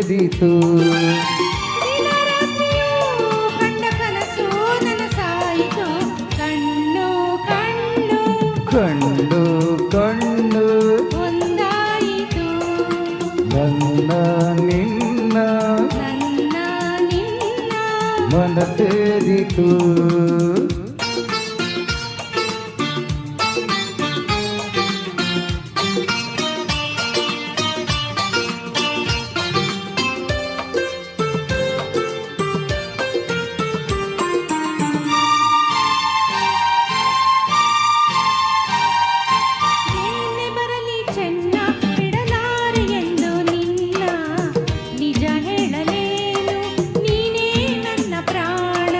ಸೇರಿತು. ಕಂಡ ಕನಸು ನನಸಾಯಿತು. ಕಣ್ಣು ಕಣ್ಣು ಕಣ್ಣು ಕಣ್ಣು ಒಂದಾಯಿತು. ನನ್ನ ನಿನ್ನ ನನ್ನ ನಿನ್ನ ಮನ ಸೇರಿತು. ಏನೇ ಬರಲಿ ಚೆನ್ನ ಬಿಡಲಾರೆ ಎಂದು ನಿನ್ನ ನಿಜ ಹೇಳಲೇನು. ನೀನೇ ನನ್ನ ಪ್ರಾಣ.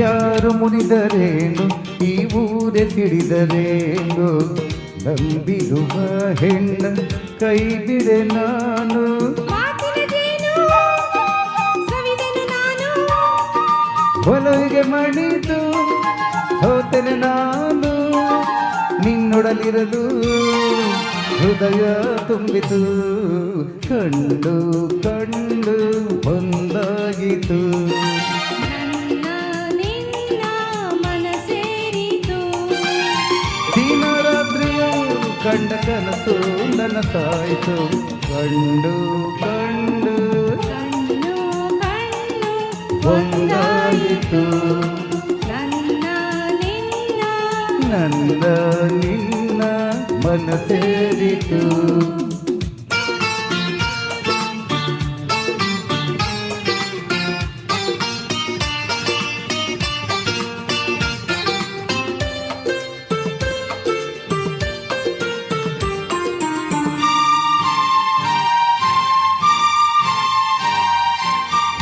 ಯಾರು ಮುನಿದರೇನು ಈ ಊರೇ ತಿಳಿದರೇನು. ನಂಬಿರುವ ಹೆಣ್ಣ ಕೈ ಬಿಡೆ ನಾನು. ಮಾತಿನ ಜೇನು ಸವಿದೆನು ನಾನು. ಒಲವಿಗೆ ಮಣಿದು ಹೋತೆನೆ ನಾನು. ನಿನ್ನೊಡಲಿರಲು ಹೃದಯ ತುಂಬಿತು. ಕಂಡು ಕಂಡು ಒಂದಾಗಿತು. ನನ್ನ ನಿನ್ನ ಮನ ಸೇರಿತು. ದಿನರಾತ್ರಿಯು ಕಂಡ ಕನಸು ನನಸಾಯಿತು. ಕಂಡು ಕಂಡು ಕಣ್ಣು ಕಣ್ಣು ಒಂದಾಯಿತು. ನನ್ನ ನಿನ್ನ ನನ್ನ ನಿನ್ನ ಮನ ಸೇರಿತು.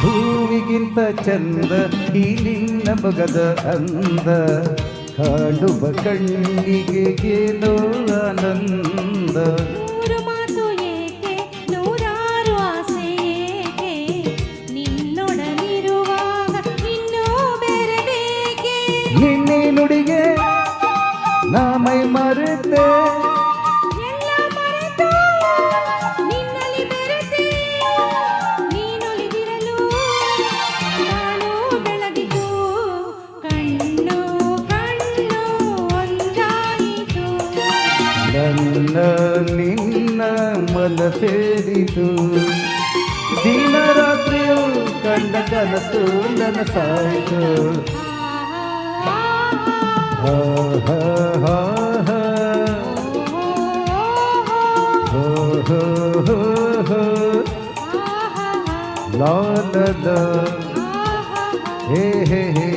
ಹೂವಿಗಿಂತ ಚಂದ ಈ ನಿನ್ನ ಮೊಗದ ಅಂದ. ಕಾಡುವ ಕಣ್ಣಿಗೆ ಏನೋ ಆನಂದ. ನೂರು ಮಾತು ಏಕೆ ನೂರಾರು ಆಸೆ ಏಕೆ. ನಿನ್ನೊಡನಿರುವಾಗ ಇನ್ನೂ ಬೇರೆ ಬೇಕೆ. ನಿನ್ನೆ ನುಡಿಗೆ ನಾ ಮೈ ಮರೆತೆ. ಎಲ್ಲ ಮರೆತು ನಿನ್ನಲ್ಲಿ ಬೆರೆತೆ. ನೀನೊಲಿದಿರಲು ಬಾಳು ಬೆಳಗಿತು. ಕಣ್ಣು ಕಣ್ಣು ಒಂದಾಯಿತು. ನನ್ನ ನಿನ್ನ ಮನ ಸೇರಿತು. ದಿನರಾತ್ರಿಯು ಕಂಡ ಕನಸು ನನಸಾಯಿತು. ಹಾ ಹಾ ಹಾ ಹಾ ಹೋ ಹೋ ಹೋ ಹೋ ಲಾ ಲಾ ಲಾ ಹೇ ಹೇ ಹೇ